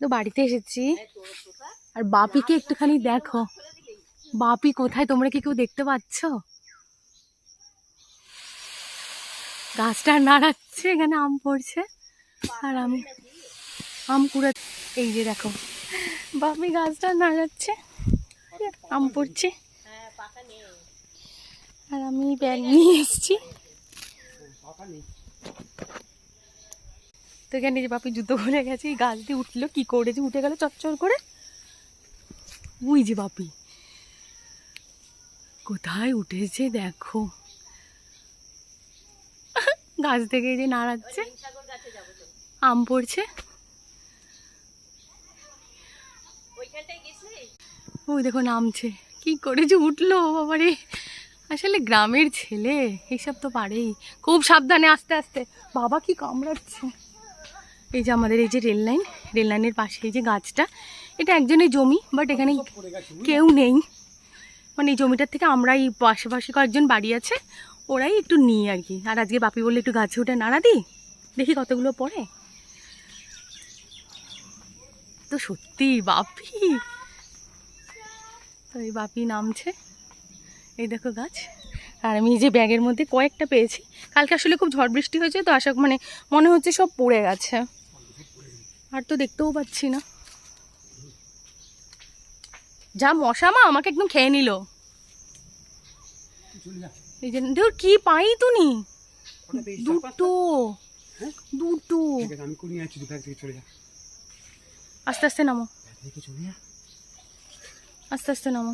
তো বাড়িতে এসেছি আর বাপিকে একটুখানি দেখো, বাপি কোথায় তোমরা কি কেউ দেখতে পাচ্ছ? গাছটা নাড়াচ্ছে, এখানে আম পড়ছে আর আমি আম কুড়া। এই যে দেখো বাপি গাছটা নাড়াচ্ছে, আম পড়ছে আর আমি ব্যাগ নিয়ে এসেছি। তো এখানে যে বাপি জুতো খুলে গেছে, এই গাছ দিয়ে উঠলো কি করেছে, উঠে গেল চচ্চর করে। ওই যে বাপি কোথায় উঠেছে দেখো, গাছ থেকে যে নাড়াচ্ছে, আম পড়ছে। ওই দেখো নামছে, কি করেছে উঠলো বাবারে। আসলে গ্রামের ছেলে এইসব তো পারেই, খুব সাবধানে আস্তে আস্তে। বাবা কি কামড়াচ্ছে। এই যে আমাদের এই যে রেল লাইনের পাশে এই যে গাছটা, এটা একজনের জমি, বাট এখানে কেউ নেই। মানে এই জমিটার থেকে আমরাই পাশাপাশি কয়েকজন বাড়ি আছে, ওরাই একটু নিই আর কি। আর আজকে বাপি বললে একটু গাছে উঠে নাড়া দিই, দেখি কতগুলো পড়ে। তো সত্যি বাপি, তো এই বাপি নামছে, এই দেখো গাছ। আর আমি এই যে ব্যাগের মধ্যে কয়েকটা পেয়েছি, কালকে আসলে খুব ঝড় বৃষ্টি হয়েছে তো আশা মানে মনে হচ্ছে সব পড়ে গেছে, আর তো দেখতেও পাচ্ছি না। যা মশা মা আমাকে একদম খেয়ে নিল। এই যে ধর কি পাই তুমি, দুটো দুটো। আস্তে আস্তে নামো, আস্তে আস্তে নামো।